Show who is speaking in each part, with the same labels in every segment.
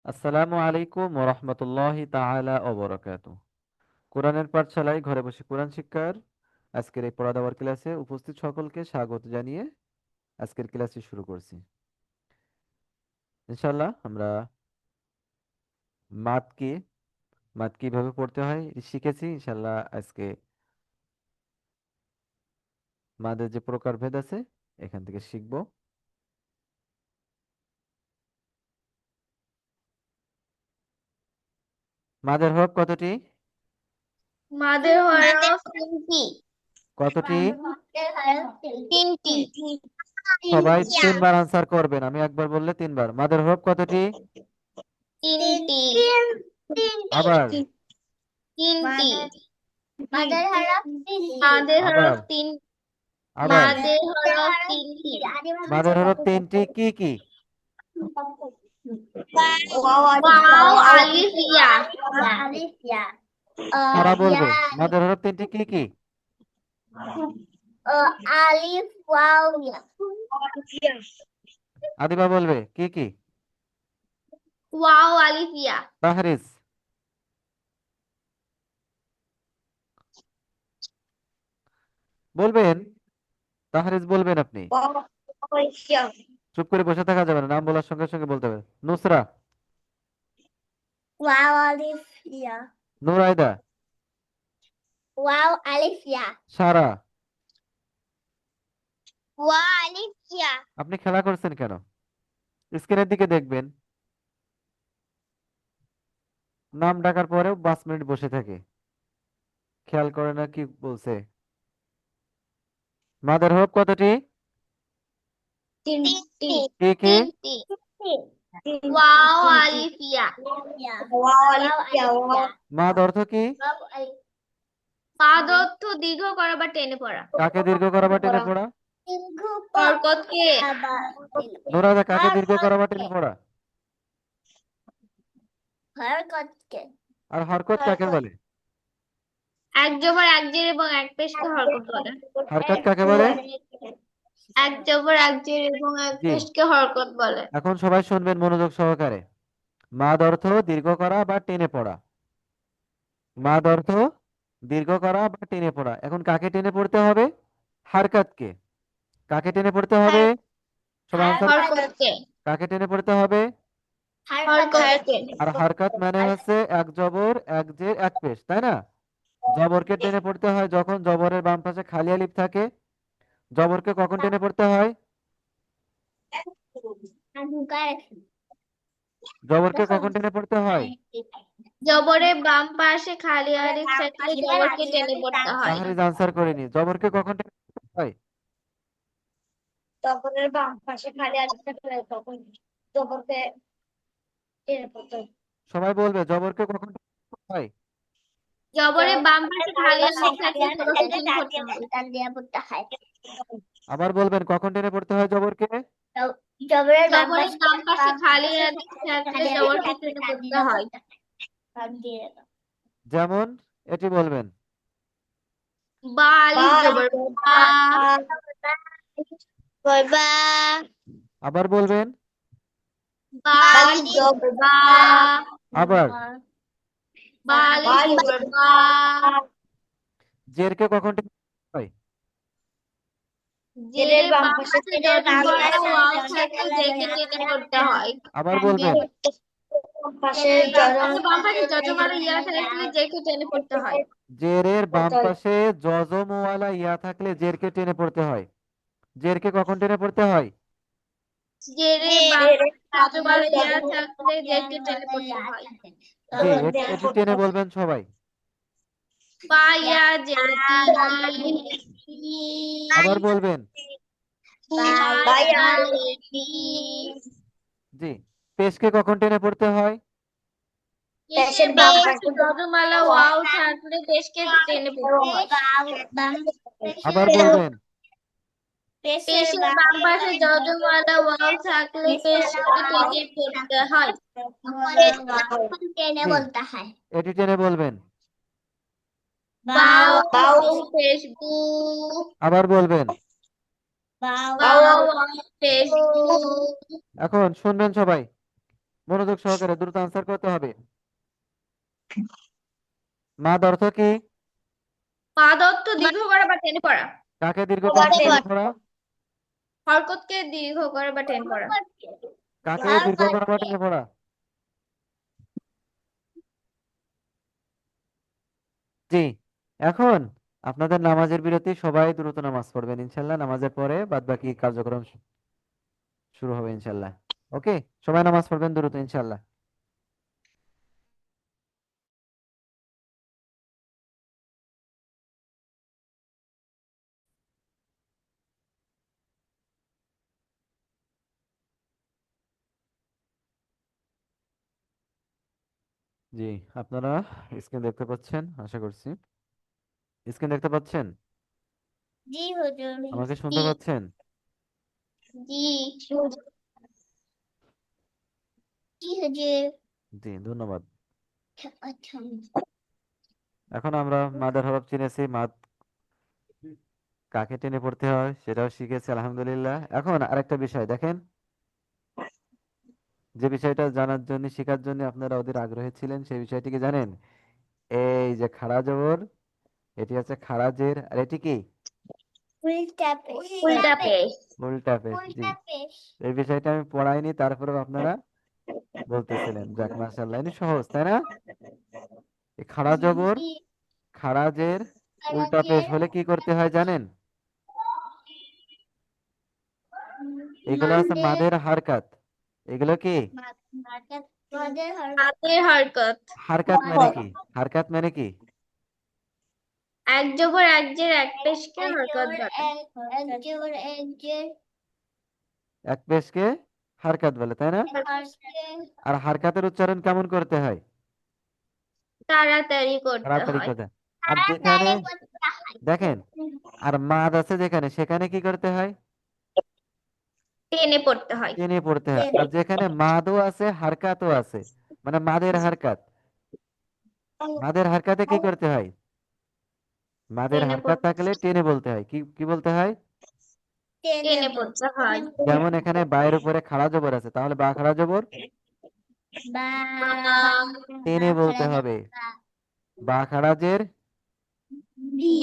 Speaker 1: আসসালামু আলাইকুম ওয়া রাহমাতুল্লাহি তাআলা ওয়া বারাকাতুহু। কোরআনের পাঠশালায় ঘরে বসে কোরআন শিক্ষার আজকের এই পড়া দেওয়ার ক্লাসে উপস্থিত সকলকে স্বাগত জানিয়ে আজকের ক্লাসটি শুরু করছি। ইনশাআল্লাহ আমরা মাদ কি মাদ কিভাবে পড়তে হয় এটি শিখেছি। ইনশাআল্লাহ আজকে মাদের যে প্রকারভেদ আছে এখান থেকে শিখব। মাদের হরফ কতটি?
Speaker 2: মাদের হরফ তিনটি।
Speaker 1: কতটি?
Speaker 2: তিনটি।
Speaker 1: সবাই তিনবার আনসার করবেন, আমি একবার বললে তিনবার। মাদের হরফ কতটি?
Speaker 2: তিনটি।
Speaker 1: আবার
Speaker 2: তিনটি। মাদের
Speaker 1: আবার
Speaker 2: হরফ তিন।
Speaker 1: আবার
Speaker 2: মাদের হরফ তিনটি।
Speaker 1: মাদের হরফ তিনটি কি কি?
Speaker 2: ওয়াও আলিফ ইয়া।
Speaker 1: তারা বলবে মাদের হরফ তিনটি কি কি?
Speaker 2: আলিফ ওয়াও ইয়া।
Speaker 1: আদিবা বলবে কি কি?
Speaker 2: ওয়াও আলিফ ইয়া।
Speaker 1: তাহরিজ বলবেন, তাহরিজ বলবেন আপনি। চুপ করে বসে থাকা যাবে না, নাম বলার সঙ্গে সঙ্গে বলতে হবে। নুসরা,
Speaker 2: ওয়াও আলিফ ইয়া।
Speaker 1: নুরাইদা,
Speaker 2: ওয়াও আলিফ ইয়া।
Speaker 1: সারা।
Speaker 2: ওয়া আলিফ ইয়া।
Speaker 1: আপনি খেলা করছেন কেন? স্ক্রিনের দিকে দেখবেন। নাম ডাকার পরেও 5 মিনিট বসে থাকে, খেয়াল করে না কি বলছে। মাদের হরফ কতটি?
Speaker 2: তিনটি।
Speaker 1: কি কি?
Speaker 2: তিনটি। ওয়াও আলিফ ইয়া। ওয়াও আলিফ ইয়া।
Speaker 1: মাদ অর্থ কি?
Speaker 2: পাদ অর্থ দীর্ঘ করা বা টেনে পড়া।
Speaker 1: কাকে দীর্ঘ করা বা টেনে পড়া?
Speaker 2: হরকতকে
Speaker 1: নুরাইদা, কাকে দীর্ঘ করা বা টেনে পড়া?
Speaker 2: হরকতকে
Speaker 1: আর হরকত কাকে বলে?
Speaker 2: এক জবর এক জের এবং এক পেশকে হরকত বলে।
Speaker 1: হরকত কাকে বলে?
Speaker 2: এক জবর এক জের এবং এক
Speaker 1: জি,
Speaker 2: পেশকে হরকত বলে।
Speaker 1: এখন সবাই শুনবেন মনোযোগ সহকারে। মাদ অর্থ দীর্ঘ করা বা টেনে পড়া। মাদ অর্থ দীর্ঘ করা বা টেনে পড়া। এখন কাকে টেনে পড়তে হবে? হারকাতকে। কাকে টেনে পড়তে হবে? সবাই আনসার।
Speaker 2: হরকতকে।
Speaker 1: কাকে টেনে পড়তে হবে?
Speaker 2: হরকতকে।
Speaker 1: আর হারকাত মানে হচ্ছে এক জবর এক জের এক পেশ, তাই না? জবরকে টেনে পড়তে হয় যখন জবরের বাম পাশে খালি আলিফ থাকে। জবরকে কখন টেনে পড়তে হয়? জবরকে কখন টেনে পড়তে হয়?
Speaker 2: জবরের বাম পাশে খালি আলিফ থাকলে জবরকে টেনে পড়তে হয়।
Speaker 1: তাহরিজ আনসার করেনি। জবরকে কখন টেনে পড়তে হয়?
Speaker 2: জবরের বাম পাশে খালি আলিফ থাকলে তখন জবরকে টেনে পড়তে হয়।
Speaker 1: সবাই বলবে জবরকে কখন টেনে পড়তে হয়?
Speaker 2: জবরের বাম পাশে খালি আলিফ থাকলে জবরকে টেনে পড়তে হয়।
Speaker 1: আবার বলবেন কখন টেনে পড়তে হয় জবরকে?
Speaker 2: জবরের বাম পাশে খালি আলিফ থাকলে জবরকে টেনে পড়তে হয়।
Speaker 1: যেমন এটি বলবেন।
Speaker 2: বা আলিফ জবর বা। বা।
Speaker 1: আবার বলবেন।
Speaker 2: বা আলিফ জবর বা।
Speaker 1: আবার
Speaker 2: বা আলিফ জবর বা।
Speaker 1: জেরকে কখন টেনে পড়তে হয়?
Speaker 2: জেরের বাম পাশে যতবার ওয়াও থাকে জেরকে টেনে পড়তে হয়।
Speaker 1: আবার বলবেন।
Speaker 2: জেরের বাম পাশে যতবার ইয়া থাকলে জেরকে টেনে পড়তে হয়।
Speaker 1: জেরের বাম পাশে জজমওয়ালা ইয়া থাকলে জেরকে টেনে পড়তে হয়। জেরকে কখন টেনে পড়তে হয়?
Speaker 2: জেরের বাম পাশে যতবার ইয়া থাকলে জেরকে টেনে পড়তে হয়।
Speaker 1: জি, এটি টেনে বলবেন সবাই।
Speaker 2: বা ইয়া জেরতি।
Speaker 1: আবার বলবেন।
Speaker 2: বা ইয়া জেরতি।
Speaker 1: জি, পেশকে কখন টেনে পড়তে হয়?
Speaker 2: পেশের বাম পাশে যজমালা ওয়াও থাকলে পেশকে টেনে পড়তে হয়।
Speaker 1: আবার বলবেন।
Speaker 2: পেশের বাম পাশে যজমালা ওয়াও থাকলে পেশকে টেনে পড়তে হয়। টেনে
Speaker 1: জি,
Speaker 2: বলতে হয়।
Speaker 1: এটি টেনে বলবেন।
Speaker 2: বাও ওয়াও পেশ বু।
Speaker 1: আবার বলবেন।
Speaker 2: বাও ওয়াও পেশ বু।
Speaker 1: এখন শুনবেন সবাই মনোযোগ সহকারে দ্রুত আনসার করতে হবে। মাদ অর্থ কি?
Speaker 2: মাদ অর্থ দীর্ঘ করা বা টেনে পড়া।
Speaker 1: কাকে দীর্ঘ করা বা টেনে পড়া?
Speaker 2: হরকতকে দীর্ঘ করা বা টেনে পড়া।
Speaker 1: কাকে দীর্ঘ করা বা টেনে পড়া? জি। এখন আপনাদের নামাজের বিরতি, সবাই দ্রুত নামাজ পড়বেন ইনশাল্লাহ। নামাজের পরে বাদ বাকি কার্যক্রম শুরু হবে ইনশাল্লাহ। ওকে, সবাই নামাজ পড়বেন দ্রুত ইনশাল্লাহ। জি, আপনারা স্ক্রিন দেখতে পাচ্ছেন আশা করছি। স্ক্রিন দেখতে পাচ্ছেন?
Speaker 2: জি হুজুর।
Speaker 1: আমাকে শুনতে পাচ্ছেন?
Speaker 2: জি জি হুজুর।
Speaker 1: জি, ধন্যবাদ।
Speaker 2: আচ্ছা।
Speaker 1: এখন আমরা মাদের হরফ চিনেছি, মাদ কাকে টেনে পড়তে হয় সেটাও শিখেছি আলহামদুলিল্লাহ। এখন আরেকটা বিষয় দেখেন, যে বিষয়টা জানার জন্য শেখার জন্য আপনারা ওদের আগ্রহী ছিলেন, সেই বিষয়টি কি জানেন? এই যে খাড়া জবর, এটি হচ্ছে খাড়া জের, আর এটি কি?
Speaker 2: উল্টা পেশ। উল্টা পেশ।
Speaker 1: উল্টা পেশ। জি,
Speaker 2: উল্টা পেশ।
Speaker 1: এই বিষয়টা আমি পড়াইনি, তারপরেও আপনারা বলতেছিলেন। যাক মাশাআল্লাহ, এটি সহজ তাই না? এই খাড়া জবর,
Speaker 2: জি।
Speaker 1: খাড়া জের, উল্টা পেশ হলে কি করতে হয় জানেন? এগুলো হচ্ছে মাদের হারকাত। এগুলো কি?
Speaker 2: হাতের হরকত।
Speaker 1: হারকাত মানে কি? হারকাত মানে কি?
Speaker 2: এক জবর এক জের এক পেশকে হরকত বলে। এক জবর এক জের
Speaker 1: এক পেশকে হারকাত বলে তাই না? আর হারকাতের উচ্চারণ কেমন করতে হয়?
Speaker 2: তাড়াতাড়ি করতে
Speaker 1: তাড়াতাড়ি
Speaker 2: হয়।
Speaker 1: করতে হয়। আর যেখানে দেখেন, আর মাদ আছে যেখানে, সেখানে কি করতে হয়?
Speaker 2: টেনে পড়তে হয়।
Speaker 1: টেনে পড়তে হয়। আর যেখানে মাদও আছে হারকাতও আছে, মানে মাদের হারকাত, মাদের হারকাতে কি করতে হয়? মাদের
Speaker 2: টেনে
Speaker 1: হারকাত থাকলে টেনে বলতে হয়। কি কি বলতে হয়?
Speaker 2: টেনে পড়তে হয়।
Speaker 1: যেমন এখানে বায়ের উপরে খাড়া জবর আছে, তাহলে বা খাড়া জবর
Speaker 2: বা
Speaker 1: টেনে বলতে হবে। বা খাড়া জের,
Speaker 2: বি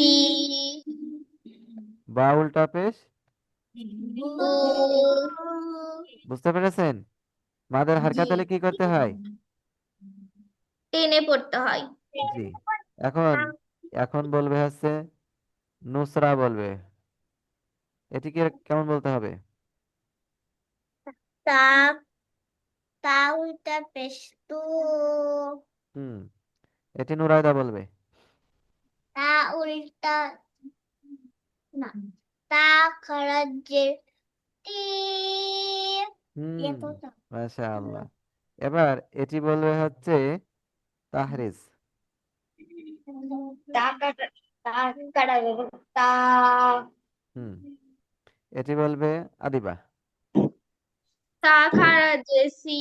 Speaker 1: বা উল্টা পেশ।
Speaker 2: বু
Speaker 1: বুঝতে পেরেছেন? মাদের হারকাত হলে কি করতে হয়?
Speaker 2: টেনে পড়তে হয়।
Speaker 1: জি। এখন এখন বলবে হচ্ছে নুসরা বলবে, এটি কি কেমন বলতে হবে?
Speaker 2: তা তা উল্টা পেশ তু
Speaker 1: হুম, এটি নুরাইদা বলবে।
Speaker 2: তা উল্টা না তা খরচের টি
Speaker 1: হুম, মাশাআল্লাহ। এবার এটি বলবে হচ্ছে তাহরিজ।
Speaker 2: তা কাটা তা কাটা যাবে তা
Speaker 1: হুম, এটি বলবে আদিবা।
Speaker 2: তা খারা জেসি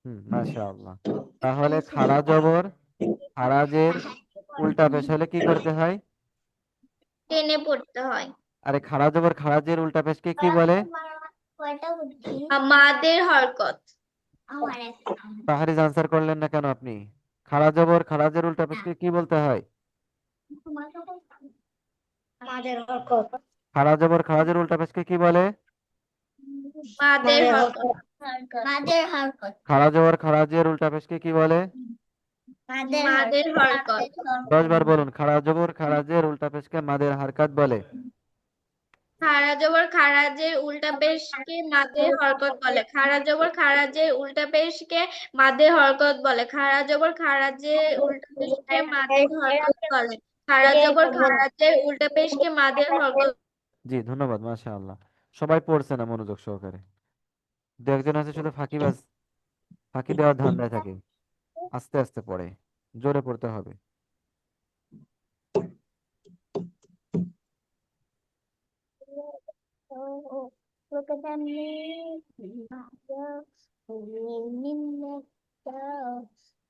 Speaker 1: হুম, মাশাআল্লাহ। তাহলে খাড়া জবর, খাড়াজের উল্টা পেশ হলে কি করতে হয়?
Speaker 2: টেনে পড়তে হয়।
Speaker 1: আরে খাড়া জবর খাড়াজের উল্টা পেশকে কি বলে?
Speaker 2: আমাদের হরকত।
Speaker 1: তাহরিজ আনসার করলেন না কেন আপনি? খাড়া জবর খাড়াজের উল্টা পেশকে কি বলতে হয়?
Speaker 2: আমাদের হরকত।
Speaker 1: খাড়া জবর খাড়াজের উল্টা পেশকে কি বলে?
Speaker 2: মাদের হরকত। মাদের হরকত।
Speaker 1: খাড়া জবর খাড়াজের উল্টা পেশকে কি বলে?
Speaker 2: মাদের হরকত।
Speaker 1: 10 বার বলুন, খাড়া জবর খাড়াজের উল্টা পেশকে মাদের হারকাত বলে।
Speaker 2: খাড়া জবর খারাজের উল্টা পেশকে মাদের হরকত বলে। খাড়া জবর খারাজের উল্টা পেশকে মাদের হরকত বলে। খাড়া জবর খারাজের উল্টা পেশকে মাদের হরকত বলে। খাড়া জবর খারাজের উল্টা পেশকে মাদের হরকত।
Speaker 1: জি, ধন্যবাদ মাশাআল্লাহ। সবাই পড়ছে না মনোযোগ সহকারে, দু একজন আছে শুধু ফাঁকিবাজ, ফাঁকি দেওয়ার ধান্দায় থাকে। আস্তে আস্তে পড়ে, জোরে পড়তে হবে।
Speaker 2: Look at them leaves,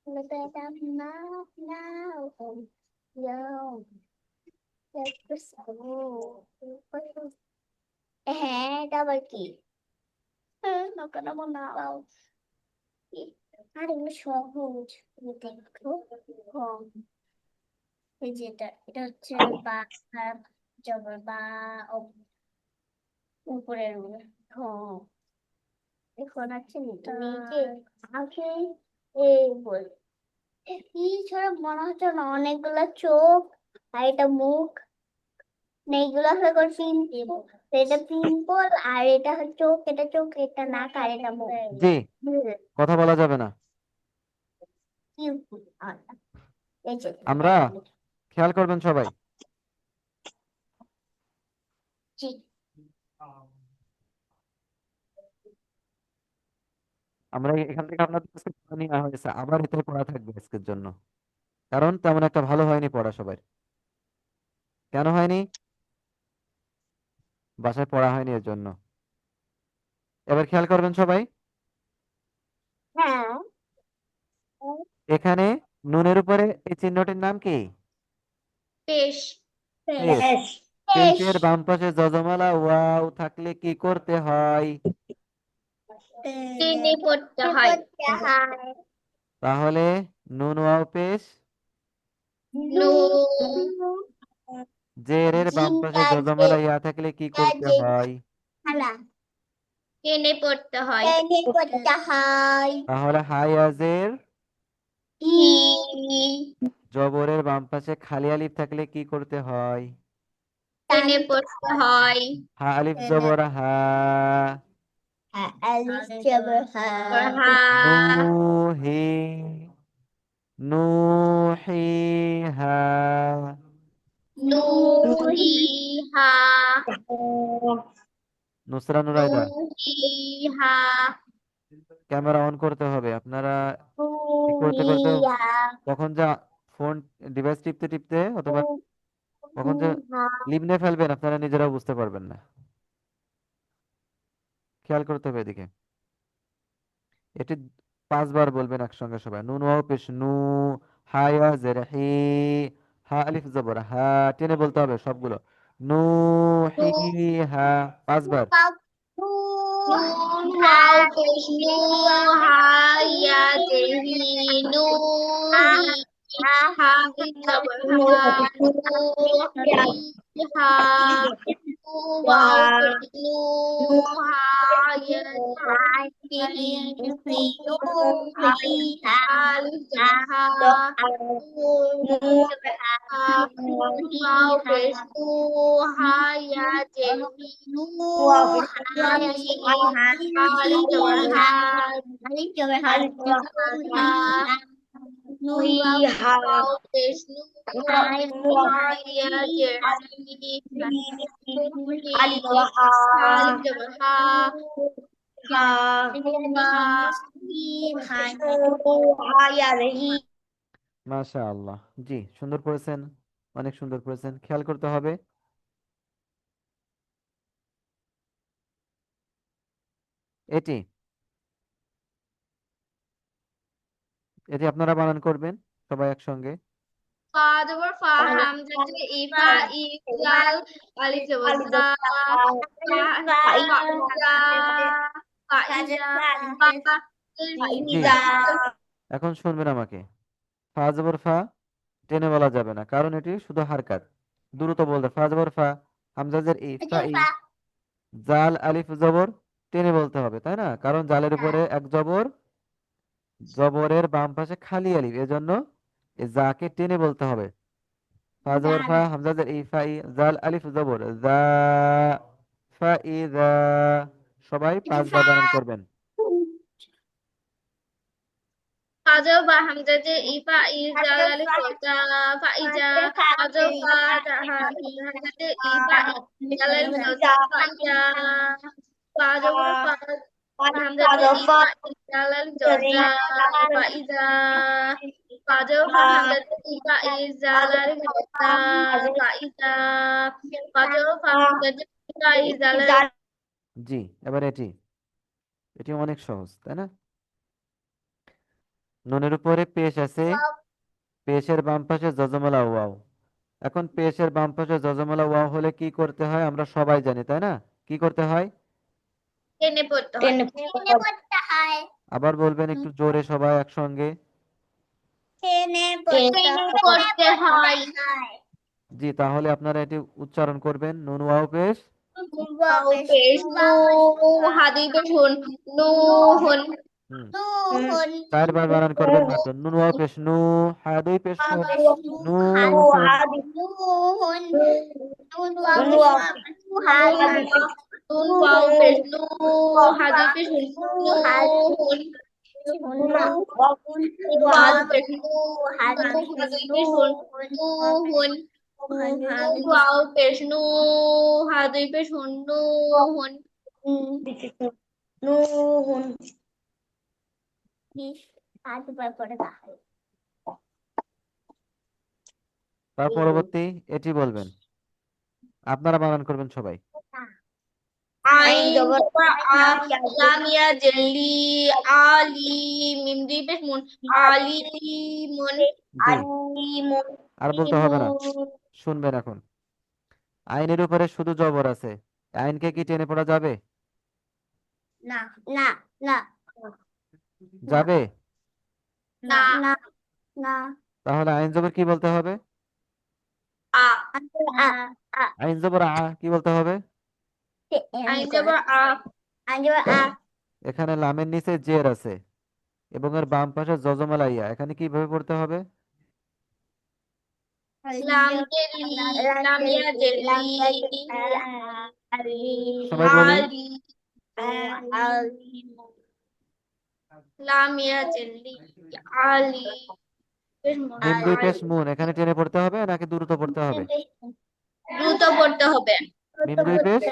Speaker 2: look at them now. Yo, হ্যাঁ এটা আবার কি? নৌকা নামো না
Speaker 3: আর এগুলো সহজ, তুমি দেখো। হ, এই যেটা, এটা হচ্ছে বা, জবর বা, উপরের গুলো। হ, এখন আছে নিচে আগে এই বল, কি ছাড়া মনে হচ্ছে না, অনেকগুলা চোখ আর এটা মুখ, না এইগুলো হয়ে গেল পিম্পল, এটা পিম্পল আর এটা হচ্ছে চোখ, এটা চোখ, এটা নাক আর এটা মুখ।
Speaker 1: জি, কথা বলা যাবে না।
Speaker 3: এই যে
Speaker 1: আমরা খেয়াল করবেন সবাই।
Speaker 3: জি।
Speaker 1: আমরা এখান থেকে আপনাদের কাছে পড়া নেওয়া হয়েছে, আবার এতে পড়া থাকবে আজকের জন্য, কারণ তেমন একটা ভালো হয়নি পড়া সবার। কেন হয়নি? বাসায় পড়া হয়নি এর জন্য। এবার খেয়াল করবেন সবাই।
Speaker 3: হ্যাঁ,
Speaker 1: এখানে নুনের উপরে এই চিহ্নটির নাম কি?
Speaker 2: পেশ।
Speaker 1: পেশ। পেশের বাম পাশে যজমালা ওয়াও থাকলে কি করতে হয়?
Speaker 2: টেনে পড়তে হয়।
Speaker 1: তাহলে নুন ওয়াও পেশ,
Speaker 2: নুন
Speaker 1: জেরের বাম পাশে যজমালা ইয়া থাকলে কি করতে হয়?
Speaker 2: টেনে পড়তে হয়।
Speaker 1: তাহলে হাই আজের
Speaker 2: হি
Speaker 1: জবরের বাম পাশে খালি আলিফ থাকলে কি করতে হয়?
Speaker 2: টেনে পড়তে হয়।
Speaker 1: হা আলিফ জবর হা,
Speaker 2: হা
Speaker 1: নুহি, নুহিহা।
Speaker 2: নুহিহা
Speaker 1: নুসরা নুরাইদা,
Speaker 2: নুহিহা
Speaker 1: ক্যামেরা অন করতে হবে আপনারা। কি করতে করতে কখন যা ফোন ডিভাইস টিপতে টিপতে অথবা কখন যে লিমনে ফেলবেন আপনারা নিজেরাও বুঝতে পারবেন না। খেয়াল করতে হবে এদিকে। এটি 5 বার বলবেন একসঙ্গে সবাই। নুন ওয়াও পেশ নু, হায়া জের হি, হা আলিফ জবর হা, টেনে বলতে হবে সবগুলো। নু হি হা, 5 বার।
Speaker 2: নুন ওয়াও পেশ নু হা ইয়া জেহি নুহি হা জবর হা নুহিহা নু ওয়াও পেশ নু হা ইয়া জেহি নুহি আলিফ জবর হা ওয়াও পেশ নু হা ইয়া জেহি আলিফ জবর হা ওয়াও পেশ নু হা ইয়া জেহি নুহি আলিফ জবর হা
Speaker 1: মাশাআল্লাহ, জি সুন্দর পড়েছেন, অনেক সুন্দর পড়েছেন। খেয়াল করতে হবে এটি, এটি আপনারা বানান করবেন সবাই একসঙ্গে।
Speaker 2: ফা জবর ফা হামজা যে ইফা ইফলাল আলিফ জবর জা ফাইজা ফাইজা
Speaker 1: জি, এখন শুনবেন আমাকে। ফা জবর ফা, টেনে বলা যাবে না, কারণ এটি শুধু হারকাত। দ্রুত বলতে ফা জবর ফা, হামজাজের ই, ফা ই, জাল আলিফ জবর, টেনে বলতে হবে তাই না? কারণ জালের উপরে এক জবর, জবরের বাম পাশে খালি আলিফ, এজন্য এই জাকে টেনে বলতে হবে। ফা জবর ফা, হামজাজের ই, ফা ই, জাল আলিফ জবর জা, ফা ই জা। সবাই 5 বার বানান করবেন।
Speaker 2: ফাজর বা হামজা যে ইফা ইজাল আলিফ জা ফাইজা ফাজর ফা হামজা যে ইফা ইজাল আলিফ জা ফাইজা ফাজর ফা হামজা যে ইফা ইজাল আলিফ জা ফাইজা ফাজর ফা হামজা যে ইফা ইজাল আলিফ জা ফাইজা ফাজর ফা হামজা যে ইফা ইজাল আলিফ।
Speaker 1: জি, এবার এটি, এটি অনেক সহজ তাই না? নুনের উপরে পেশ আছে, পেশের বাম পাশে যজমালা ওয়াও। এখন পেশের বাম পাশে যজমালা ওয়াও হলে কি করতে হয় আমরা সবাই জানি তাই না? কি করতে হয়?
Speaker 2: টেনে পড়তে হয়।
Speaker 1: আবার বলবেন একটু জোরে সবাই একসঙ্গে।
Speaker 3: টেনে
Speaker 2: টেনে পড়তে হয়।
Speaker 1: জি, তাহলে আপনারা এটি উচ্চারণ করবেন। নুন ওয়াও পেশ
Speaker 2: ওয়াও পেশ নু, হা দুই পেশ হুন, নুহুন।
Speaker 1: হুম
Speaker 3: নুন
Speaker 1: 4 বার বানান করবেন মাত্র। নুন ওয়াও পেশ নু, হা দুই পেশ হু,
Speaker 3: নুন
Speaker 1: নুহুন।
Speaker 3: নুন নুন ওয়াও
Speaker 2: নুন ওয়াও পেশ নু, হা দুই পেশ হুন, নুহুন। ওয়াও পেশ নু, হা দুই পেশ হুন, নুহুন। ওয়াও পেশ নু, হা দুই পেশ হুন, নুহুন। নুহুন।
Speaker 1: তার পরবর্তী এটি বলবেন, আপনারা বানান করবেন সবাই।
Speaker 2: আইন জবর আ, লাম ইয়া জেলি, আলি, মিম দুই পেশ মুন, আলিমুন।
Speaker 1: জি,
Speaker 2: আলিমুন।
Speaker 1: আর বলতে হবে না, শুনবেন এখন। আইনের উপরে শুধু জবর আছে, আইনকে কি টেনে পড়া যাবে?
Speaker 3: না না না
Speaker 1: যাবে?
Speaker 2: না,
Speaker 3: না না
Speaker 1: তাহলে আইন জবর কি বলতে হবে?
Speaker 2: আ।
Speaker 3: আ
Speaker 1: আইন জবর আ কি বলতে হবে?
Speaker 2: আইন জবর আ,
Speaker 1: এখানে লামের নিচে জের আছে এবং এর বাম পাশে জজমালা ইয়া, এখানে কিভাবে পড়তে হবে?
Speaker 2: লাম জেলি, লাম ইয়া জেলি,
Speaker 1: সবাই বলি।
Speaker 2: আলি, লাম ইয়া জেলি, আলি, পেশ মুন,
Speaker 1: মিম দুই পেশ
Speaker 2: আলি।
Speaker 1: মুন, এখানে টেনে পড়তে হবে নাকি দ্রুত পড়তে হবে?
Speaker 2: দ্রুত পড়তে হবে।
Speaker 1: মিম দুই পেশ,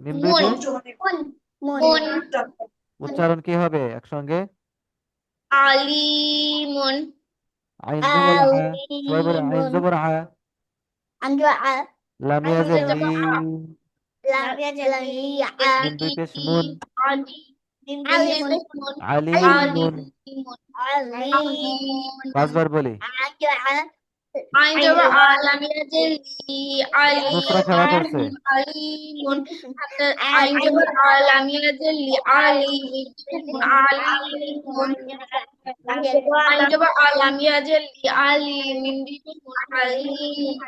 Speaker 1: মিম দুই
Speaker 2: মুন,
Speaker 1: পেশ,
Speaker 2: মুন,
Speaker 1: উচ্চারণ কি হবে একসঙ্গে?
Speaker 2: আলিমুন।
Speaker 1: আইন জবর আ, সবাই বলে আইন জবর আ, লাম
Speaker 2: আইন
Speaker 1: ইয়াজের লি,
Speaker 2: জবর আ,
Speaker 1: মিম দুই পেশ মুন,
Speaker 2: আলি, মিম দুই পেশ মুন,
Speaker 1: আলিমুন।
Speaker 2: আলিমুন।
Speaker 1: 5 বার বলি।
Speaker 2: আইন জবর আ, লাম ইয়া জেলি,
Speaker 1: নুসরা খেলা করছে।
Speaker 2: আলিমুন। আইন জবর আ, লাম ইয়া জেলি, আলি, মিম দুই পেশ মুন, আলিমুন। আইন জবর আ, লাম ইয়া জেলি, আলি, মিম দুই পেশ মুন, আলিমুন।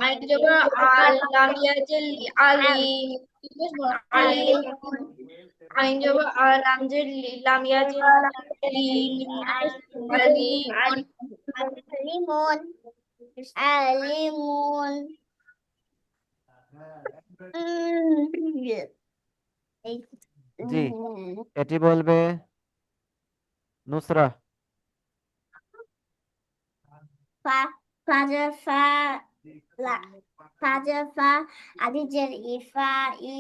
Speaker 2: আইন জবর আ, লাম ইয়া জেলি, আলি, মিম দুই পেশ মুন, আলিমুন। আইন জবর আ, লাম ইয়া জেলি, লি, মিম দুই পেশ মুন, আলিমুন।
Speaker 3: আলিমুন
Speaker 1: জি, এটি বলবে নুসরা।
Speaker 3: আদিজের ইফা ই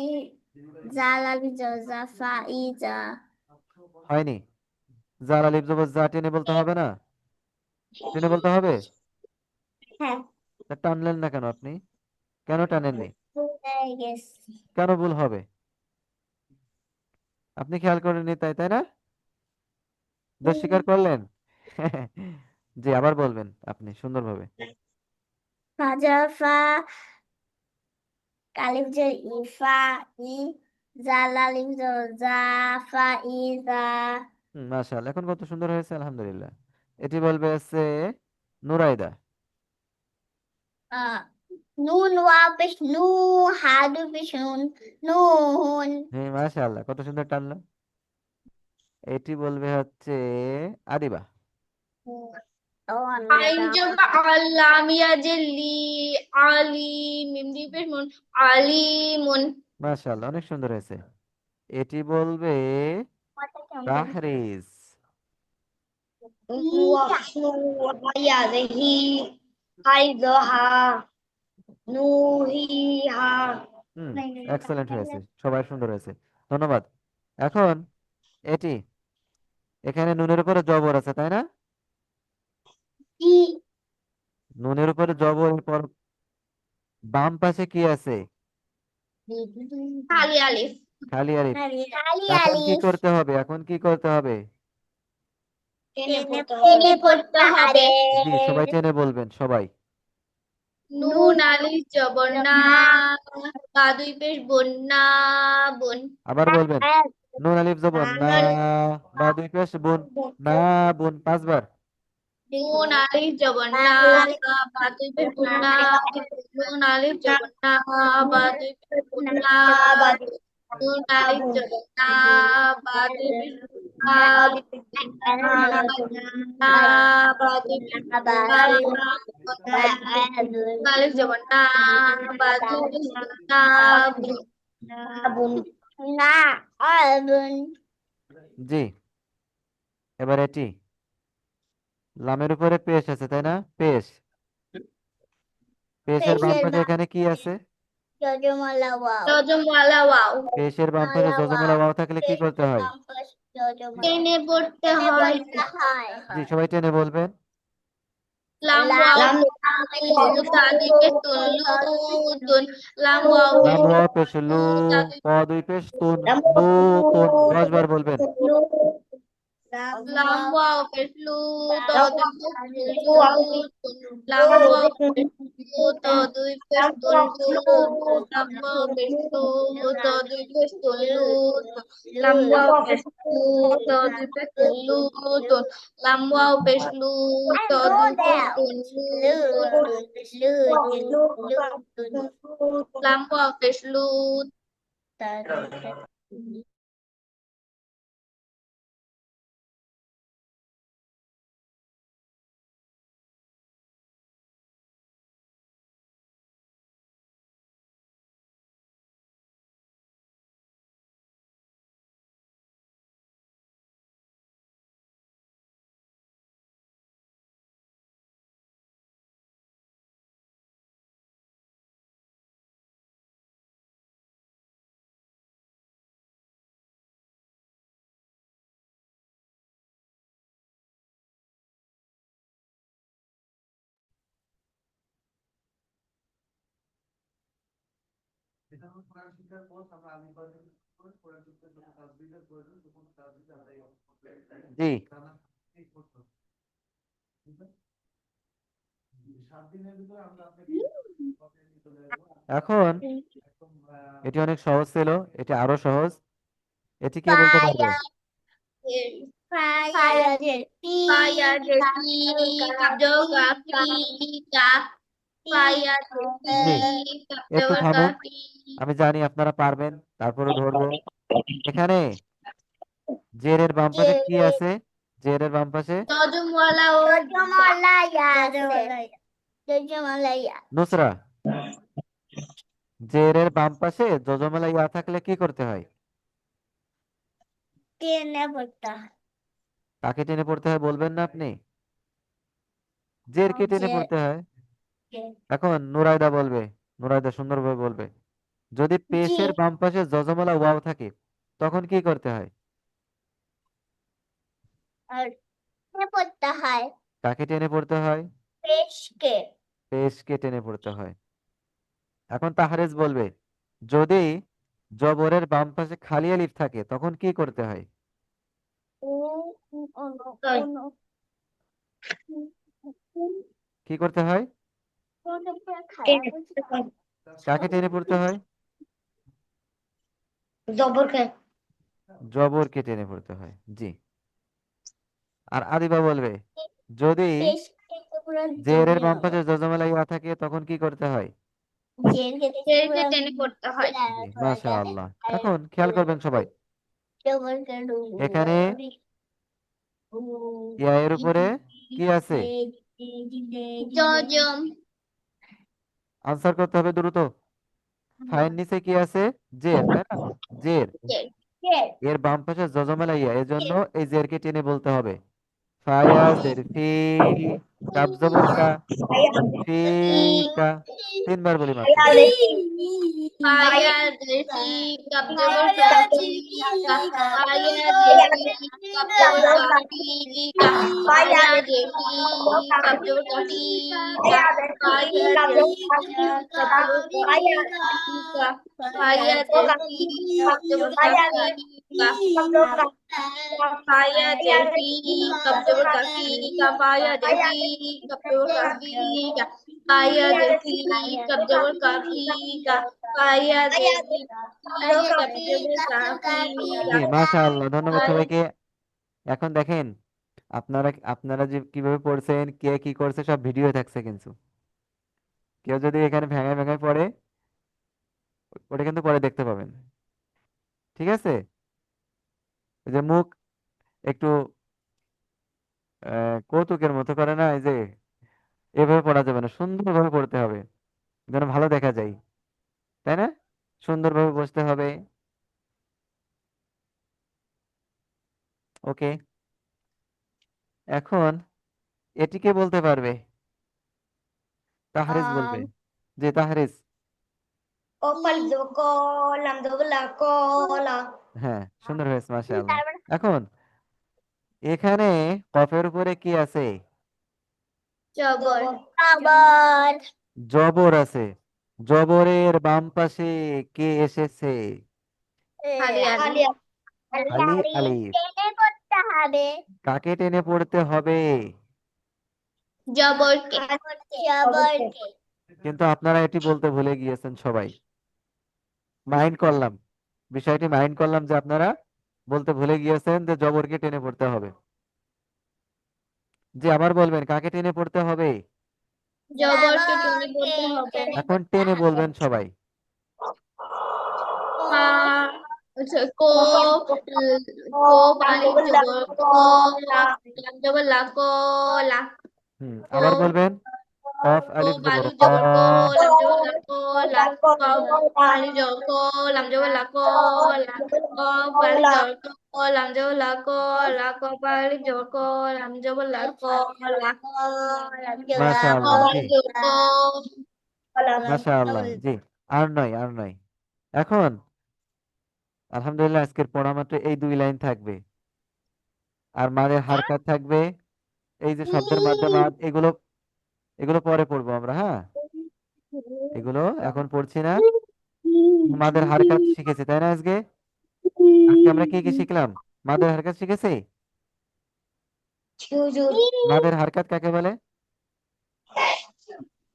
Speaker 3: জালাল জাফা ই জা
Speaker 1: হয়নি? জার আলিফ জবর যা, টেনে বলতে হবে না? টেনে বলতে হবে?
Speaker 3: হ্যাঁ
Speaker 1: তা টানলেন না কেন আপনি? কেন টানেননি?
Speaker 3: গেস
Speaker 1: কেন ভুল হবে? আপনি খেয়াল করেননি তাই, তাই না? দোষ স্বীকার করলেন? জি, আবার বলবেন আপনি সুন্দরভাবে।
Speaker 3: ফাজাফা কালিফ জের ইফা ই জালাল জাফা ই জা
Speaker 1: মাশাআল্লাহ, এখন কত সুন্দর হয়েছে, আলহামদুলিল্লাহ। এটি বলবে হচ্ছে নুরাইদা।
Speaker 3: আহ, নুন ওয়াও পেশ নু হাদু পেশ নুন নুন
Speaker 1: হ্যাঁ, মাশাআল্লাহ, কত সুন্দর টানলো। এটি বলবে হচ্ছে আদিবা।
Speaker 2: আইন জবর আ, লাম ইয়া জেলি, আলি, মিম দুই পেশ মুন, আলিমুন।
Speaker 1: মাশাআল্লাহ, অনেক সুন্দর হয়েছে। এটি বলবে তাহরিজ।
Speaker 2: ওয়াসনু ইয়াদিহি, হাইদহা, নুহিহা।
Speaker 1: এক্সেলেন্ট হয়েছে, সবাই সুন্দর হয়েছে, ধন্যবাদ। এখন এটি, এখানে নুনের উপরে জবর আছে তাই না? নুনের উপরে জবর, পর বাম পাশে কি আছে?
Speaker 2: খালি আলিফ।
Speaker 1: খালি আলিফ।
Speaker 3: খালি
Speaker 1: এখন কি
Speaker 3: আলিফ
Speaker 1: করতে হবে? এখন কি করতে হবে?
Speaker 2: টেনে পড়তে হবে।
Speaker 1: জি, সবাই টেনে বলবেন সবাই।
Speaker 2: নুন আলিফ জবর না, বা দুই পেশ বন্যা, বন।
Speaker 1: আবার বলবেন। নুন আলিফ জবর না, বা দুই পেশ বুন, না বুন 5 বার।
Speaker 2: নুন আলিফ জবর না, বা দুই পেশ বুন না, নুন আলিফ জবর না, বা দুই পেশ বুন না, নুন আলিফ জবর না, বা দুই পেশ বুন না, না, বা দুই পেশ বুন না, নুন আলিফ জবর না, বা দুই পেশ বুন না,
Speaker 3: না আগুন
Speaker 1: জি, এবার এটি লামের উপরে পেশ আছে তাই না? পেশ, পেশের বাম
Speaker 3: পেশের
Speaker 1: পাশে এখানে কি আছে?
Speaker 3: যজমালা ওয়াও
Speaker 2: রজমওয়ালা ওয়াও
Speaker 1: পেশের বাম পাশে
Speaker 3: মালা
Speaker 1: যজমলা
Speaker 3: ওয়াও
Speaker 1: ওয়াও থাকলে কি করতে
Speaker 3: পেশের
Speaker 1: হয়?
Speaker 3: বাম পাশ যজমালা
Speaker 2: টেনে পড়তে
Speaker 3: টেনে
Speaker 2: হয়।
Speaker 3: পড়তে হয়
Speaker 1: জি, সবাই টেনে বলবেন।
Speaker 2: লাম
Speaker 3: লাম
Speaker 2: ওয়াও
Speaker 3: লু
Speaker 2: তা দুই পেশ তুন লু তুন লাম ওয়াও
Speaker 1: লাম ওয়াও পেশ লু,
Speaker 2: তা দুই
Speaker 1: প দুই পেশ তুন, লু তুন 10 বার বলবেন।
Speaker 2: লাম ওয়াও পেশ লু তা দুই পেশ তুন লু তুন লাম ওয়াও পেশ লু তা দুই পেশ তুন লু লাম ওয়াও পেশ লু তা দুই পেশ তুন লু তুন লাম ওয়াও পেশ লু তা দুই পেশ তুন লু তুন লাম ওয়াও পেশ লু তা দুই পেশ তুন লু তুন লাম ওয়াও পেশ লু
Speaker 1: জি, এখন এটি অনেক সহজ ছিল, এটি আরো সহজ। এটি কে বলতে পারবে?
Speaker 3: Fire
Speaker 2: Fire Jessie, Kapjoga Fire
Speaker 1: জি,
Speaker 2: Jessie,
Speaker 1: একটু থামুন,
Speaker 2: Kapjoga
Speaker 1: আমি জানি আপনারা পারবেন, তারপরে ধরবো। এখানে জেরের বাম পাশে কি আছে? জেরের বাম পাশে
Speaker 2: Dojumwala o
Speaker 3: Jojomalaya Jojomalaya
Speaker 1: Nusra. জেরের বাম পাশে যজমালা ইয়া থাকলে কি করতে হয়?
Speaker 3: টেনে পড়তে
Speaker 1: কাকে টেনে পড়তে হয় বলবেন না আপনি? জেরকে টেনে পড়তে হয়। এখন নুরাইদা বলবে, নুরাইদা সুন্দরভাবে বলবে। যদি
Speaker 3: জি
Speaker 1: পেশের বাম পাশে যজমালা ওয়াও থাকে তখন কি করতে হয়?
Speaker 3: আর টেনে পড়তে হয়
Speaker 1: কাকে টেনে পড়তে হয়?
Speaker 3: পেশকে
Speaker 1: পেশকে টেনে পড়তে হয়। এখন তাহারেজ বলবে, যদি জবরের বাম পাশে খালি আলিফ থাকে তখন কি করতে হয়?
Speaker 3: উ অনু অনু
Speaker 1: কি করতে হয়? কাকে টেনে পড়তে হয়? জবরকে টেনে পড়তে হয়। জি, আর আদিবা বলবে, যদি
Speaker 3: পেশকে পুরো
Speaker 1: জেরের
Speaker 3: টেনে
Speaker 1: বাম
Speaker 3: হবে
Speaker 1: পাশে যজমালা ইয়া থাকে তখন কি করতে হয়?
Speaker 3: জেরকে
Speaker 2: জেরকে
Speaker 3: পুরো
Speaker 2: টেনে পড়তে হয়।
Speaker 1: জি, মাশাআল্লাহ। এখন খেয়াল করবেন সবাই, এখানে ইয়া এর উপরে কি আছে?
Speaker 2: জজম
Speaker 1: আনসার করতে হবে দ্রুত। ফাইন নিচে কি আছে? জের, তাই না? জের, এর বাম পাশে যজমালা ইয়া, এজন্য এই জেরকে টেনে বলতে হবে। ফায়া জের ফি, কাব জবর কা, ফি কা। 3 বার বলি মাত্র।
Speaker 2: Fire Jessie, Kapjoga Fire Jessie, Kapjoga Fire Jessie, Kapjoga Fire Jessie, Kapjoga Fire Jessie, Kapjoga Fire Jessie, Kapjoga Fire Jessie, Kapjoga Kayah দেখি কাপ জবর কাফি কা কাইয়া দেখি কাপ জবর কাফি
Speaker 1: জি মাশাআল্লাহ, ধন্যবাদ
Speaker 2: কাই
Speaker 1: সবাইকে। এখন দেখেন, আপনারা আপনারা যে কিভাবে পড়ছেন, কে কি করছে, সব ভিডিও থাকছে কিন্তু কেউ যদি এখানে ভেঙে ভেঙে পড়ে, ওটা কিন্তু পরে দেখতে পাবেন। ঠিক আছে? ওই যে মুখ একটু কৌতুকের মতো করে না, এই যে এভাবে পড়া যাবে না, সুন্দরভাবে পড়তে হবে যেন ভালো দেখা যায়, তাই না? সুন্দরভাবে বসতে হবে। ওকে, এখন এটিকে বলতে পারবে? তাহরিজ বলবে। জি তাহরিজ।
Speaker 3: কপাল দেবো কলাম দেবো কলা।
Speaker 1: হ্যাঁ, সুন্দর হয়েছে মাশাআল্লাহ।
Speaker 3: তারপর
Speaker 1: এখন এখানে কফের উপরে কি আছে?
Speaker 2: জবর
Speaker 3: আবার
Speaker 1: জবর আছে। জবরের বাম পাশে কে এসেছে?
Speaker 2: খালি আলি
Speaker 3: খালি
Speaker 1: আলি আলিফ।
Speaker 3: টেনে করতে হবে।
Speaker 1: কাকে টেনে পড়তে হবে?
Speaker 2: জবরকে
Speaker 3: জবরকে
Speaker 1: কিন্তু আপনারা এটি বলতে ভুলে গিয়েছেন সবাই। মাইন্ড করলাম, বিষয়টি মাইন্ড করলাম যে আপনারা বলতে ভুলে গিয়েছেন যে জবরকে টেনে পড়তে হবে। জি আবার বলবেন, কাকে টেনে পড়তে হবে?
Speaker 2: জবরকে টেনে পড়তে হবে
Speaker 1: এখন টেনে বলবেন সবাই।
Speaker 2: কা আচ্ছা কো কো পালি জবর কো লাম জবর লা কো লা কো
Speaker 1: আবার বলবেন। কফ
Speaker 2: কো
Speaker 1: আলিফ জবর
Speaker 2: বালি
Speaker 1: ক।
Speaker 2: জবর কো লাম জবর লা কো লা কো বালি জবর কো লাম জবর লা কো লা কো বালি জবর কো লাম জবর লা কো লা কো বালি জবর কো লাম জবর লা কো লা কো
Speaker 1: মাশাআল্লাহ, জি
Speaker 2: বালি জবর কো
Speaker 1: মাশাআল্লাহ, জি। আর নয়, আর নয়। এখন আলহামদুলিল্লাহ, আজকের পড়া মাত্র এই 2 লাইন থাকবে। আর মাদের হারকাত থাকবে, এই যে শব্দের মাধ্যমে এগুলো, এগুলো পরে পড়বো আমরা, হ্যাঁ? এগুলো এখন পড়ছি না। মাদের হারকাত শিখেছি তাই না? আজকে আজকে আমরা কি কি শিখলাম? মাদের হারকাত শিখেছি। মাদের হারকাত কাকে বলে?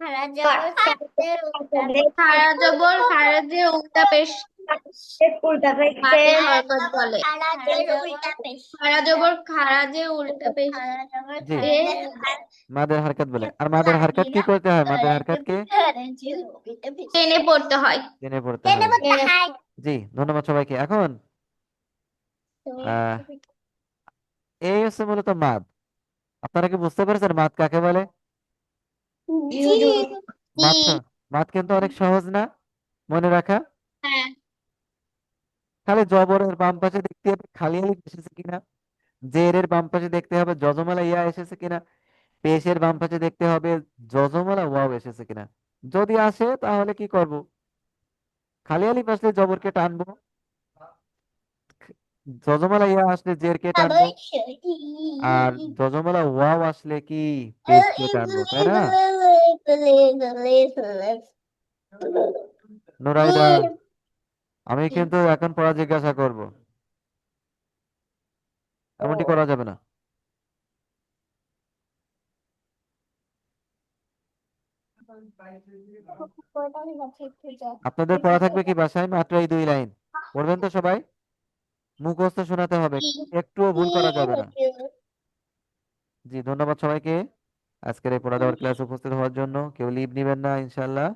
Speaker 3: খারা জবর খাদের
Speaker 2: খারা জবর খারাজের উল্টা পেশ মাঝে হরকত বলে
Speaker 3: খারাজের উল্টা পেশ
Speaker 2: খারা জবর খারাজের উল্টা পেশ
Speaker 3: খারা জবর
Speaker 1: জি
Speaker 2: এ
Speaker 1: মাদের হারকাত বলে। আর মাদের হারকাত কি করতে হয়? মাদের হারকাতকে
Speaker 3: খারাজের উল্টা পেশ
Speaker 2: টেনে পড়তে হয়
Speaker 1: টেনে পড়তে
Speaker 3: টেনে
Speaker 1: হয়।
Speaker 3: বলতে হয়।
Speaker 1: জি ধন্যবাদ সবাইকে। এখন আহ এই হচ্ছে মূলত মাদ। আপনারা কি বুঝতে পেরেছেন মাদ কাকে বলে?
Speaker 3: জি
Speaker 1: মাদ মাদ কিন্তু অনেক সহজ না মনে রাখা।
Speaker 2: হ্যাঁ
Speaker 1: খালি জবরের বাম পাশে দেখতে হবে খালি আলিফ এসেছে কিনা, জেরের বাম পাশে দেখতে হবে যজমালা ইয়া এসেছে কিনা, পেশের বাম পাশে দেখতে হবে যজমালা ওয়াও এসেছে কিনা। যদি আসে তাহলে কি করব? খালি আলিফ আসলে জবরকে টানবো, যজমালা ইয়া আসলে জেরকে টানবো, আর যজমালা ওয়াও আসলে কি পেশকে টানবো, তাই না? নুরাইদা, আমি কিন্তু এখন পড়া জিজ্ঞাসা করব, এমনটি করা যাবে না। আপনাদের পড়া থাকবে কি বাসায় মাত্র এই 2 লাইন? পড়বেন তো সবাই? মুখস্থ শোনাতে হবে, একটুও ভুল করা যাবে না। জি ধন্যবাদ সবাইকে আজকের এই পড়া দেওয়ার ক্লাসে উপস্থিত হওয়ার জন্য। কেউ লিভ নিবেন না ইনশাল্লাহ।